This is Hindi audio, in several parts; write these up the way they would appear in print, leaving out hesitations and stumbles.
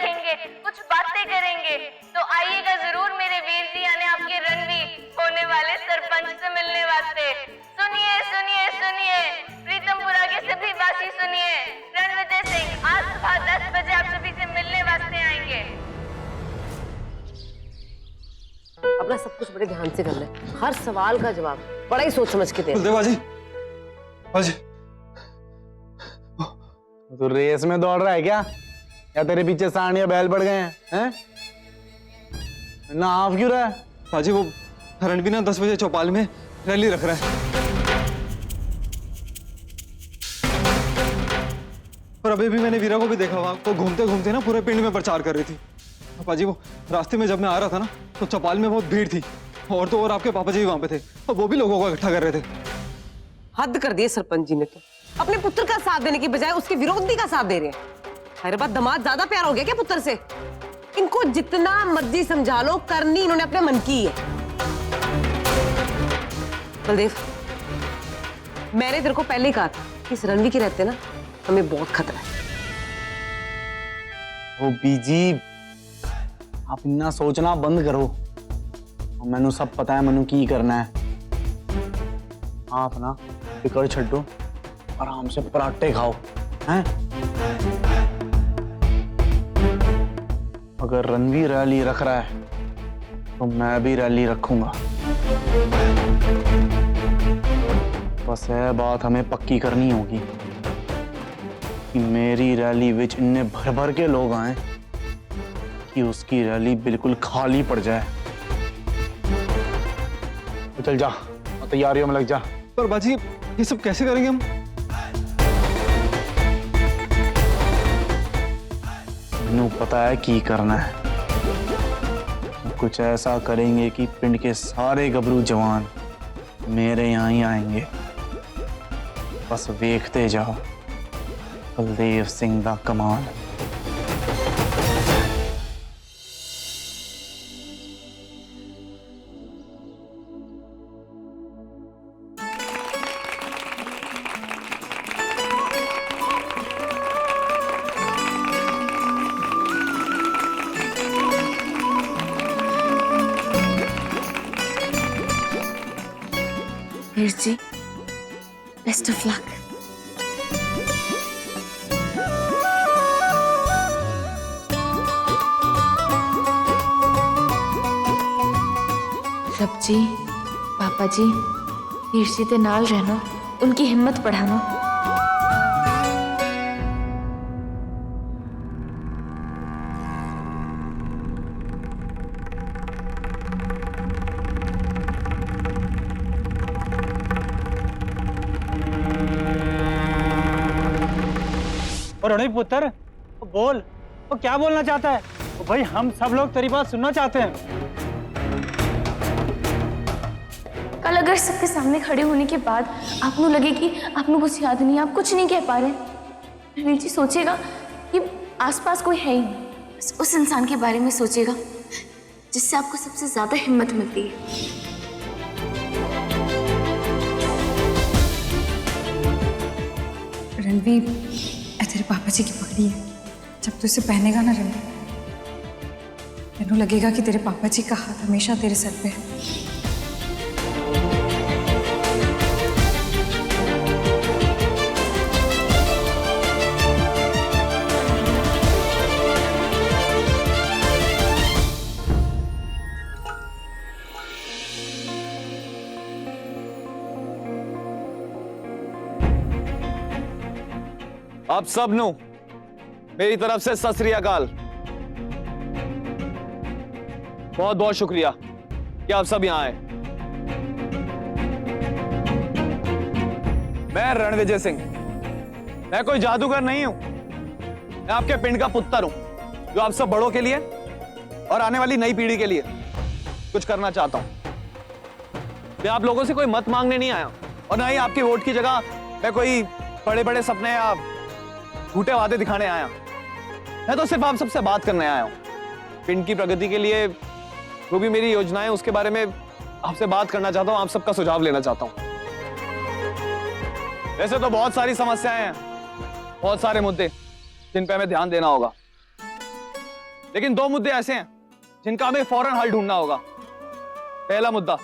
बैठेंगे, कुछ बातें करेंगे। तो आइएगा जरूर मेरे वीर जी, यानी आपके रणवीर होने वाले सरपंच से मिलने वास्ते। सुनिए सुनिए सुनिए, प्रीतमपुरा के सभी वासी सुनिए, रणविजय सिंह आज सुबह 10 बजे आप सभी से मिलने वास्ते आएंगे। अपना सब कुछ बड़े ध्यान से कर ले, हर सवाल का जवाब बड़ा ही सोच समझ के दे। बाजी, बाजी। तू रेस में दौड़ रहा है क्या, या तेरे पीछे सांड या बैल पड़ गए हैं? ना हाफ क्यों रहा है? बाजी वो रणवीर ना 10 बजे चौपाल में रैली रख रहा है, और अभी भी मैंने वीरा को भी देखा, वहां वो घूमते घूमते ना पूरे पिंड में प्रचार कर रही थी। पापा जी वो रास्ते में जब मैं आ रहा था ना, तो चौपाल में बहुत भीड़ थी, और तो और आपके पापा जी भी वहां पे थे, और वो भी लोगों को इकट्ठा कर रहे थे। हद कर दिए सरपंच जी ने तो, अपने पुत्र का साथ देने की बजाय उसके विरोधी का साथ दे रहे हैं। अरे बात, दामाद ज्यादा प्यार हो गया क्या पुत्र से? इनको जितना मर्जी समझा लो, करनी इन्होंने अपने मन की है। बलदेव, मैंने तेरे को पहले ही कहा था कि इस रणवीर के रहते ना हमें बहुत खतरा है। ओ बीजी, आप इतना सोचना बंद करो, मैनू सब पता है मैनू की करना है। आप ना फिकर छड्डो, आराम से पराठे खाओ हैं। अगर रणवीर रैली रख रहा है तो मैं भी रैली रखूंगा। बस यह बात हमें पक्की करनी होगी कि मेरी रैली विच इन्ने भर भर के लोग आए कि उसकी रैली बिल्कुल खाली पड़ जाए। तो चल जा, तैयारियों में लग जा। पर बाजी ये सब कैसे करेंगे हम? मैनू पता है की करना है। कुछ ऐसा करेंगे कि पिंड के सारे गबरू जवान मेरे यहाँ ही आएंगे। बस देखते जाओ बलदेव सिंह दा कमाल। Veer ji, best of luck. रब जी, पापा जी, वीर जी दे नाल रहना, उनकी हिम्मत बढ़ाना। और रणवीर पुत्र, बोल, वो क्या बोलना चाहता है? तो भाई हम सब लोग तेरी बात सुनना चाहते हैं। कल अगर सबके सामने खड़े होने के बाद आपको लगे कि आपको कुछ याद नहीं, आप कुछ नहीं कह पा रहे, वीर जी सोचेगा कि आसपास कोई है ही नहीं, बस उस इंसान के बारे में सोचेगा जिससे आपको सबसे ज्यादा हिम्मत मिलती है। रणवीर, तेरे पापा जी की पगड़ी है, जब तू इसे पहनेगा ना रणवीर, तेनू लगेगा कि तेरे पापा जी का हाथ हमेशा तेरे सर पे है। आप सब नु मेरी तरफ से सत श्री अकाल। बहुत बहुत शुक्रिया कि आप सब यहां आए। मैं रणविजय सिंह, मैं कोई जादूगर नहीं हूं, मैं आपके पिंड का पुत्र हूं जो आप सब बड़ों के लिए और आने वाली नई पीढ़ी के लिए कुछ करना चाहता हूं। मैं आप लोगों से कोई मत मांगने नहीं आया, और ना ही आपकी वोट की जगह मैं कोई बड़े बड़े सपने या झूठे वादे दिखाने आया। मैं तो सिर्फ आप सबसे बात करने आया हूं। पिंड की प्रगति के लिए जो भी मेरी योजनाएं उसके बारे में आपसे बात करना चाहता हूं, आप सबका सुझाव लेना चाहता हूं। वैसे तो बहुत सारी समस्याएं हैं, बहुत सारे मुद्दे जिन पे हमें ध्यान देना होगा, लेकिन 2 मुद्दे ऐसे हैं जिनका हमें फौरन हल ढूंढना होगा। पहला मुद्दा,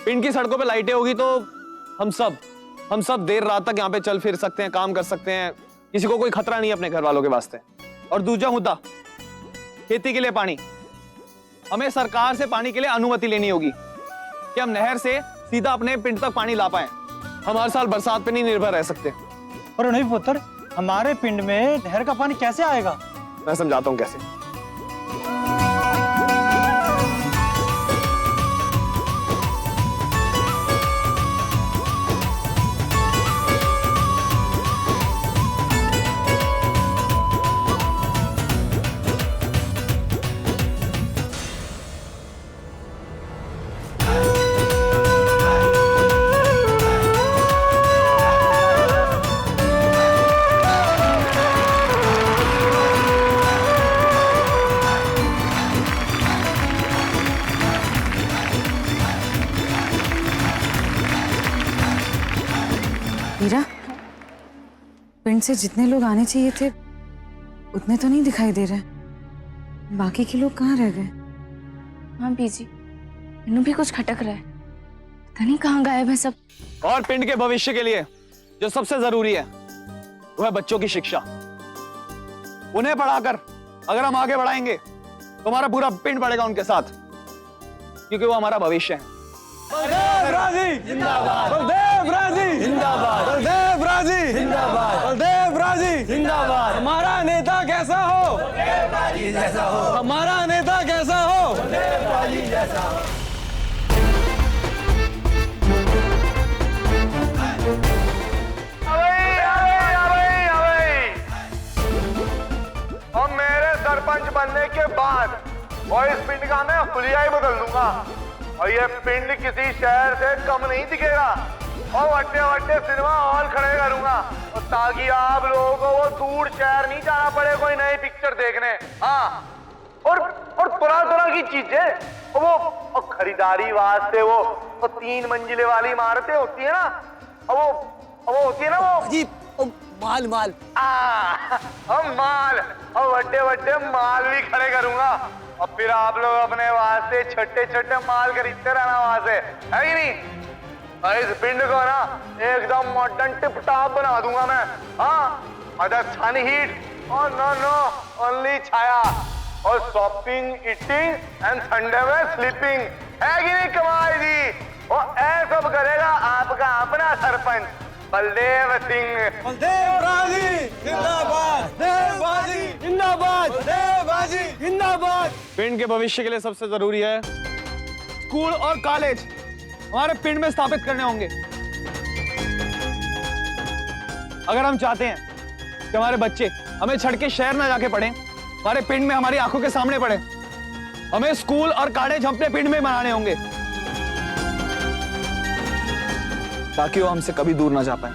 पिंड की सड़कों पे लाइटें होगी तो हम सब देर रात तक यहाँ पे चल फिर सकते हैं, काम कर सकते हैं, किसी को कोई खतरा नहीं है अपने घर वालों के वास्ते। और दूसरा मुद्दा, खेती के लिए पानी। हमें सरकार से पानी के लिए अनुमति लेनी होगी कि हम नहर से सीधा अपने पिंड तक पानी ला पाए। हम हर साल बरसात पे नहीं निर्भर रह सकते। और नहीं पुत्र, हमारे पिंड में नहर का पानी कैसे आएगा? मैं समझाता हूँ कैसे। वीरा, पिंड से जितने लोग आने चाहिए थे उतने तो नहीं दिखाई दे रहे। बाकी के लोग कहाँ रह गए? हाँ बीजी, इन्हों भी कुछ खटक रहा है, पता नहीं कहाँ गायब है सब। और पिंड के भविष्य के लिए जो सबसे जरूरी है वो है बच्चों की शिक्षा। उन्हें पढ़ाकर अगर हम आगे बढ़ाएंगे तो हमारा पूरा पिंड बढ़ेगा उनके साथ, क्योंकि वो हमारा भविष्य है। बलदेव राजी जिंदाबाद, बलदेव राजी जिंदाबाद, बलदेव राजी जिंदाबाद, बलदेव राजी जिंदाबाद। हमारा नेता कैसा हो? बलदेव राजी जैसा हो। हमारा नेता कैसा हो? बलदेव राजी जैसा हो। और मेरे सरपंच बनने के बाद और इस पिंड का मैं हुलिया ही बदल दूंगा और ये पिंड किसी शहर से कम नहीं दिखेगा और वट्टे वट्टे सिनेमा हॉल खड़े करूंगा और ताकि आप लोगों को वो दूर शहर नहीं जाना पड़े कोई नई पिक्चर देखने। हाँ, और तरह की चीजें वो खरीदारी वास्ते वो 3 मंजिले वाली इमारतें होती है ना, वो होती है ना वो जी माल हम माल और वड्डे वड्डे माल भी खड़े करूंगा और फिर आप लोग अपने वास्ते छोटे छोटे माल खरीदते रहना वहां से, है कि नहीं? और इस पिंड को ना एकदम मॉडर्न टिप टॉप बना दूंगा मैं। हाँ, अदर सन हीट और नो ओनली छाया और शॉपिंग ईटिंग एंड संडे में स्लीपिंग, है कि नहीं कमाई जी? और ऐसा सब करेगा आपका अपना सरपंच बलदेव सिंह। बलदेव राजी जिंदाबाद, बलदेव राजी जिंदाबाद, बलदेव राजी जिंदाबाद। पिंड के भविष्य के लिए सबसे जरूरी है स्कूल और कॉलेज हमारे पिंड में स्थापित करने होंगे। अगर हम चाहते हैं कि हमारे बच्चे हमें छड़ के शहर ना जाके पढ़ें, हमारे पिंड में हमारी आंखों के सामने पढ़े, हमें स्कूल और कॉलेज अपने पिंड में बनाने होंगे ताकि वो हमसे कभी दूर ना जा पाए।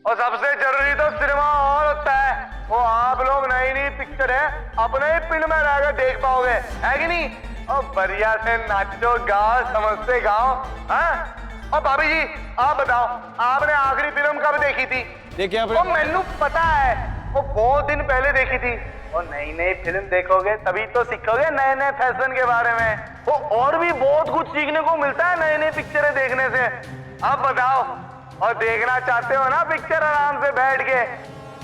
और सबसे जरूरी तो सिनेमा हॉल होता है, वो आप लोग नई नई पिक्चर है अपने ही पिंड में रहकर देख पाओगे, है कि नहीं? और बढ़िया से नाचो गाओ, समझते गाओ। हाँ, और भाभी जी आप बताओ, आपने आखिरी फिल्म कब देखी थी? देखिए आप, मैनू पता है वो बहुत दिन पहले देखी थी। और नई नई फिल्म देखोगे तभी तो सीखोगे नए नए फैशन के बारे में। वो और भी बहुत कुछ सीखने को मिलता है नई नई पिक्चरें देखने से। आप बताओ, और देखना चाहते हो ना पिक्चर आराम से बैठ के,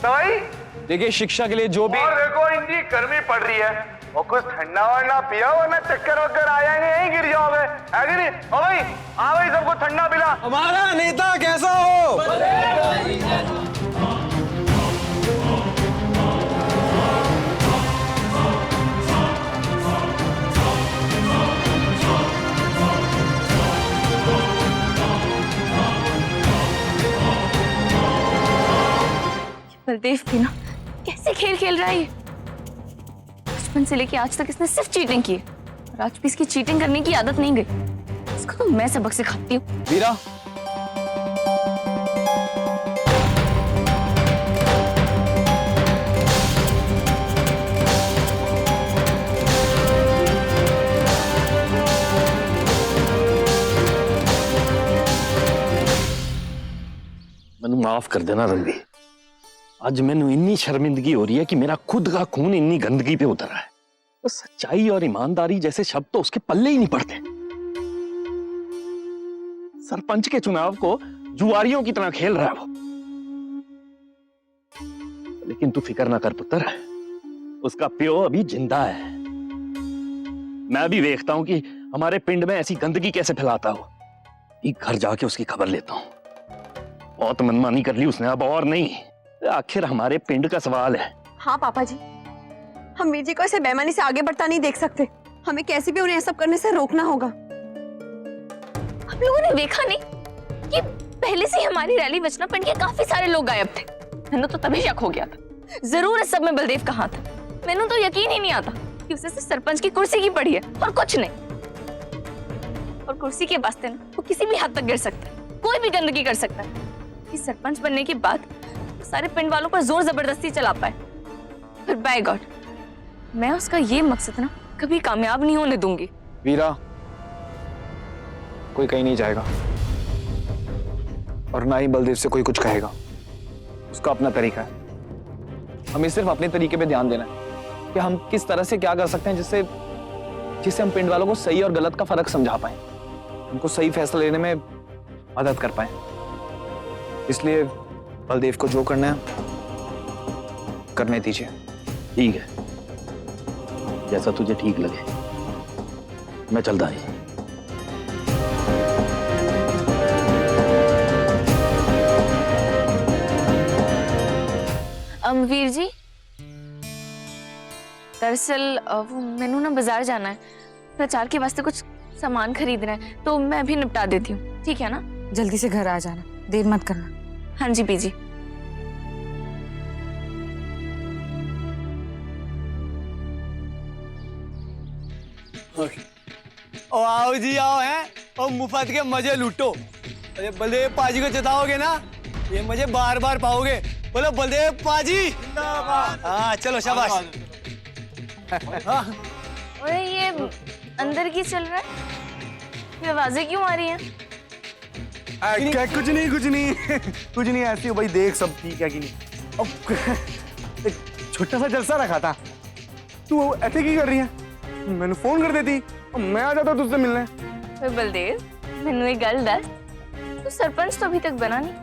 तो भाई देखिए शिक्षा के लिए जो भी, और देखो इनकी गर्मी पड़ रही है और कुछ ठंडा वंडा पिया वरना चक्कर वक्कर आ जाएंगे, यहीं गिर जाओगे, है कि नहीं? और भाई हाँ भाई सबको ठंडा पिला। हमारा नेता कैसा हो? बलदेव भी ना कैसे खेल खेल रहा है ये। बचपन से लेके आज तक इसने सिर्फ चीटिंग की है और आज भी इसकी चीटिंग करने की आदत नहीं गई। इसको तो मैं सबक सिखाती हूँ। वीरा, मैंने माफ कर देना रणवीर, आज मैनू इन्नी शर्मिंदगी हो रही है कि मेरा खुद का खून इन्नी गंदगी पे उतर रहा है। तो सच्चाई और ईमानदारी जैसे शब्द तो उसके पल्ले ही नहीं पड़ते। सरपंच के चुनाव को जुआरियों की तरह खेल रहा है वो। लेकिन तू फिक्र ना कर पुत्र, उसका प्यो अभी जिंदा है। मैं भी देखता हूं कि हमारे पिंड में ऐसी गंदगी कैसे फैलाता हो। एक घर जाके उसकी खबर लेता हूं। बहुत मनमानी कर ली उसने, अब और नहीं। आखिर हमारे पिंड का सवाल है। हाँ पापा जी, हम वीर जी को ऐसे बेईमानी से आगे बढ़ता नहीं देख सकते। हमें कैसे भी उन्हें ये सब करने से रोकना होगा। आप लोगों ने देखा नहीं कि पहले से हमारी रैली बचना पिंड के काफी सारे लोग गायब थे। मैंने तो तभी शक हो गया था जरूर इस सब में बलदेव कहाँ था। मैंने तो यकीन ही नहीं आता कि उसे सिर्फ सरपंच की कुर्सी की पड़ी है और कुछ नहीं। और कुर्सी के वास्ते ना वो किसी भी हद तक गिर सकता है, कोई भी गंदगी कर सकता है। कि सरपंच बनने के बाद वो सारे पिंड वालों पर जोर जबरदस्ती चला पाए। फिर बाय गॉड मैं उसका ये मकसद ना कभी कामयाब नहीं होने दूंगी। वीरा, कोई कहीं नहीं जाएगा और ना ही बलदेव से कोई कुछ कहेगा। उसका अपना तरीका है। हमें सिर्फ अपने तरीके पे ध्यान देना है कि हम किस तरह से क्या कर सकते हैं जिससे हम पिंड वालों को सही और गलत का फर्क समझा पाए, उनको सही फैसला लेने में मदद कर पाए। इसलिए बलदेव को जो करना है करने दीजिए। ठीक है, जैसा तुझे ठीक लगे। मैं चलता हूं। वीर जी, दरअसल वो मैनू ना बाजार जाना है, प्रचार के वास्ते कुछ सामान खरीदना है, तो मैं अभी निपटा देती हूँ। ठीक है ना? जल्दी से घर आ जाना, देर मत करना। हाँ जी बीजी। ओ आओ जी आओ हैं और मुफ्त के मजे लूटो। अरे बलदेव पाजी को जिताओगे ना, ये मजे बार बार पाओगे। बोलो बलदेव पाजी। हाँ चलो शाबाश। अरे ये अंदर की चल रहा है, ये आवाजें क्यों आ रही हैं? कुछ नहीं कुछ नहीं ऐसी हो भाई, देख सब ठीक है कि नहीं। अब एक छोटा सा जलसा रखा था, तू ऐसे की कर रही है? मैंने फोन कर देती, मैं आ जाता तुझसे मिलने। तो बलदेव मैनू एक गल दस, तू सरपंच तो अभी तक बना नहीं,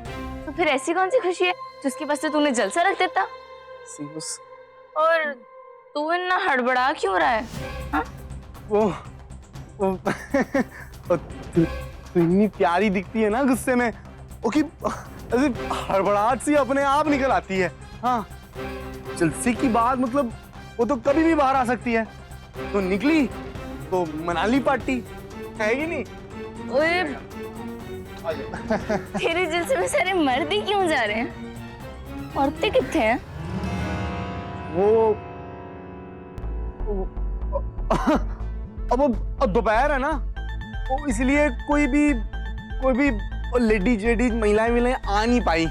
तो फिर ऐसी कौन सी खुशी है जिसके वास्ते तूने जलसा रख देता? और तू इतना हड़बड़ा क्यों रहा है? हाँ? वो तू इतनी प्यारी दिखती है ना गुस्से में, ओके ऐसे हड़बड़ाहट सी अपने आप निकल आती है। हाँ जलसे की बात मतलब वो तो कभी भी बाहर आ सकती है, तो निकली तो मनाली पार्टी है कि नहीं? ओए तेरे जलसे में सारे मर्द ही क्यों जा रहे हैं? औरतें कितने हैं? वो अब दोपहर है ना, वो इसलिए कोई भी लेडीज महिलाएं आ नहीं पाई।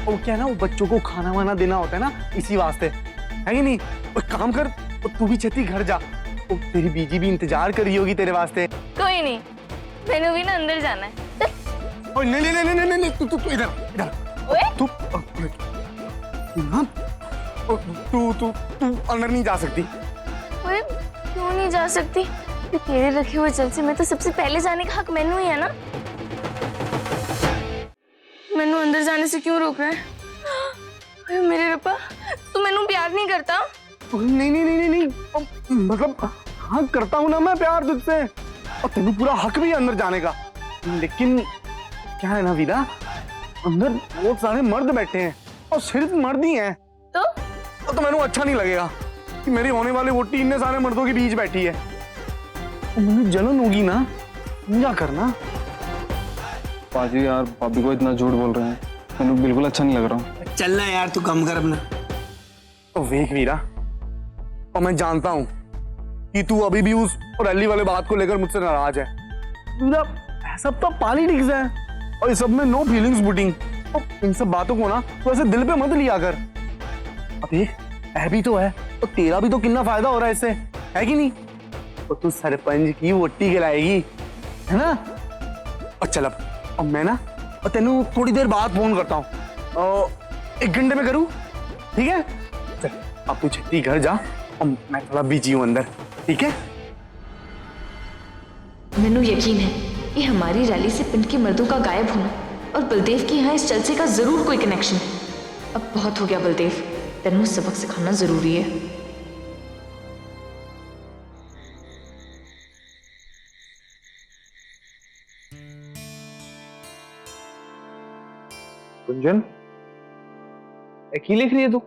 वो क्या है ना, वो बच्चों को खाना वाना देना होता है ना, इसी वास्ते है कि नहीं? और काम कर, तू भी छेती घर जा, तेरी बीजी भी इंतजार कर रही होगी तेरे वास्ते। कोई नहीं, मैंने भी ना अंदर जाना है। नहीं तू इधर तू अंदर नहीं जा सकती। ओए क्यों नहीं जा सकती? तेरे रखे हुए जलसे में तो सबसे पहले जाने का हक मैनू ही है ना। मैनू अंदर जाने से क्यों रोक रहा है? ओए मेरे रब्बा, तू मैनू प्यार नहीं करता? नहीं मतलब हाँ करता हूँ ना मैं प्यार तुझसे, और तेनू पूरा हक भी है अंदर जाने का। लेकिन क्या है ना वीरा, अंदर बहुत सारे मर्द बैठे हैं और सिर्फ मर्द ही हैं, तो मैंने अच्छा नहीं लगेगा कि मेरी होने वाली वोटी इतने सारे मर्दों के बीच बैठी है। मुझे जलन होगी ना, समझा करना। पाजी यार, भाभी को इतना झूठ बोल रहे हैं, मैंने बिल्कुल अच्छा नहीं लग रहा। चलना यार, तू कम कर अपना। तो वेख वीरा, और मैं जानता हूं कि तू अभी भी उस रैली वाले बात को लेकर मुझसे नाराज है। सब तो पॉलिटिक्स है और इस सब में नो फीलिंग्स पुटिंग। इन सब बातों को ना तू ऐसे दिल पे मत लिया कर। अबे है भी तो है, तो तेरा भी तो कितना फायदा हो रहा है इससे, है कि नहीं? तो तू सरपंच की वोटी गिलाएगी, है ना? और चल अब मैं ना और तेनू थोड़ी देर बाद फोन करता हूँ। 1 घंटे में करूँ? ठीक है? चल अब तू छुट्टी घर जा और मैं थोड़ा बिजी हूँ अंदर, ठीक है? मैनू यकीन है कि हमारी रैली से पिंड के मर्दों का गायब होना और बलदेव के यहाँ इस जलसे का जरूर कोई कनेक्शन है। अब बहुत हो गया बलदेव, तेनू सबक सिखाना जरूरी है। गुंजन, की लिख रही है तू?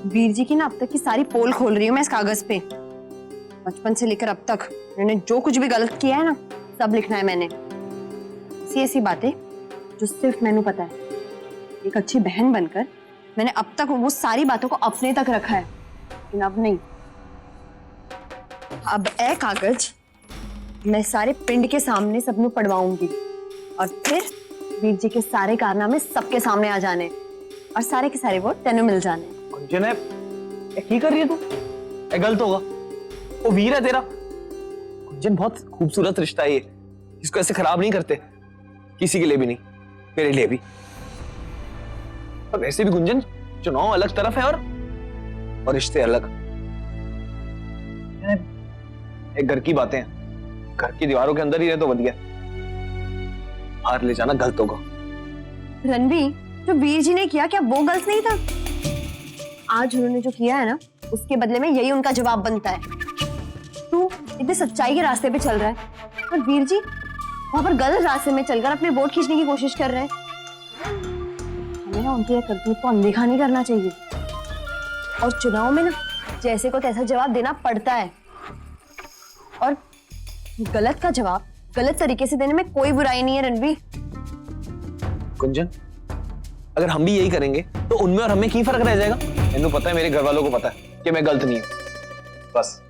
वीर जी की ना अब तक की सारी पोल खोल रही हूँ मैं इस कागज पे। बचपन से लेकर अब तक मैंने जो कुछ भी गलत किया है ना, सब लिखना है मैंने। ऐसी ऐसी बातें जो सिर्फ मैंने पता है। एक अच्छी बहन बनकर मैंने अब तक वो सारी बातों को अपने तक रखा है, लेकिन अब नहीं। अब ए कागज मैं सारे पिंड के सामने सबनों पढ़वाऊंगी और फिर वीर जी के सारे कारनामे सबके सामने आ जाने और सारे के सारे वोट तेनू मिल जाने। गुंजन है, की कर रही है तू? गलत होगा, वो वीर है तेरा। गुंजन बहुत खूबसूरत रिश्ता है ये, इसको ऐसे खराब नहीं करते, किसी के लिए भी नहीं, तेरे लिए भी। और वैसे भी गुंजन, चुनाव अलग तरफ है और रिश्ते अलग। एक घर की बातें हैं, घर की दीवारों के अंदर ही रहे तो बढ़िया, बाहर ले जाना गलत होगा। रणवीर, जो वीर जी ने किया क्या वो गलत नहीं था? आज उन्होंने जो किया है ना, उसके बदले में यही उनका जवाब बनता है। तू इतने सच्चाई के रास्ते पे चल रहा है और वीर जी वहां पर गलत रास्ते में चलकर अपने वोट खींचने की कोशिश कर रहे हैं। हमें ना उनकी करतूत को अनदेखा नहीं करना चाहिए और चुनाव में ना जैसे को तैसा जवाब देना पड़ता है। और गलत का जवाब गलत तरीके से देने में कोई बुराई नहीं है रणवीर। गुंजन, अगर हम भी यही करेंगे तो उनमें और हमें की फर्क रह जाएगा? मैंने पता है, मेरे घर वालों को पता है कि मैं गलत नहीं हूं। बस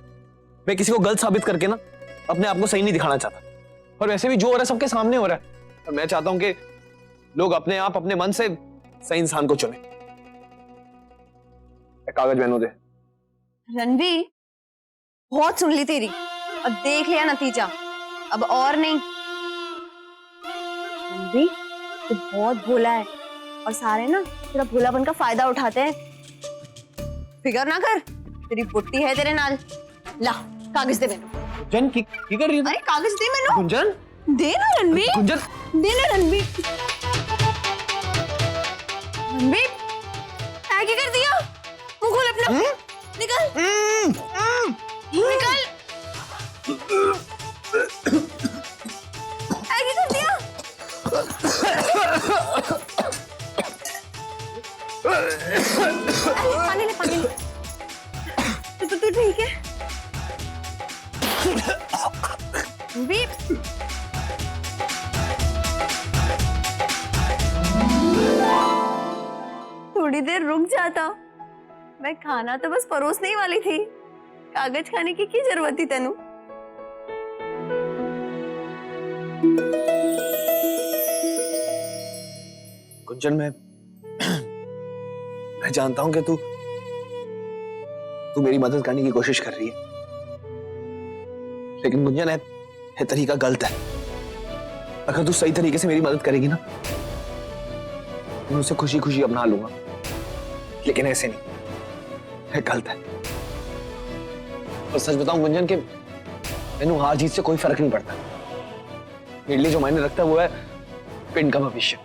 मैं किसी को गलत साबित करके ना अपने आप को सही नहीं दिखाना चाहता। और वैसे भी जो हो रहा है सबके सामने हो रहा है, और मैं चाहता हूं कि लोग अपने आप अपने मन से सही इंसान को चुने। कागज मैनू दे। रणवीर, बहुत सुन ली तेरी, अब देख लिया नतीजा, अब और नहीं। रणवीर, तू बहुत भोला है और सारे ना तेरा भोलापन का फायदा उठाते हैं। फिकर ना कर, तेरी बुट्टी है तेरे नाल। ला कागज दे मैनू। गुंजन, की कर रही है? अरे कागज दे मैनू। गुंजन, दे ना रणवीर। गुंजन, दे ना रणवीर। रणवीर, क्या कर दिया? मुंह खोल अपना। निकल। निकल। क्या कर दिया? पानी ले, पानी ले। तू ठीक है? रणवीर, थोड़ी देर रुक जाता, मैं खाना तो बस परोसने ही वाली थी। कागज खाने की जरूरत थी तेनू? गुंजन, मैं जानता हूं कि तू मेरी मदद करने की कोशिश कर रही है, लेकिन गुंजन है तरीका गलत है। अगर तू सही तरीके से मेरी मदद करेगी ना, मैं उसे खुशी खुशी अपना लूंगा, लेकिन ऐसे नहीं, है गलत है। और सच बताऊं गुंजन के मैंने हार जीत से कोई फर्क नहीं पड़ता। मेरे लिए जो मायने रखता है वो है पिंड का भविष्य,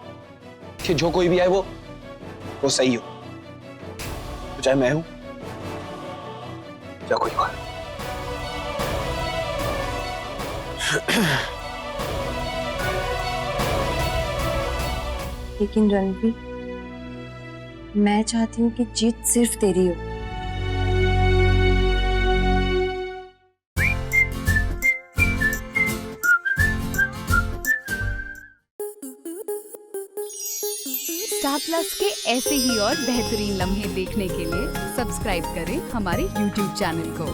कि जो कोई भी आए वो सही हो, तो चाहे मैं हूं या कोई और। लेकिन रणवीर, मैं चाहती हूँ कि जीत सिर्फ तेरी हो। स्टार प्लस के ऐसे ही और बेहतरीन लम्हे देखने के लिए सब्सक्राइब करें हमारे YouTube चैनल को।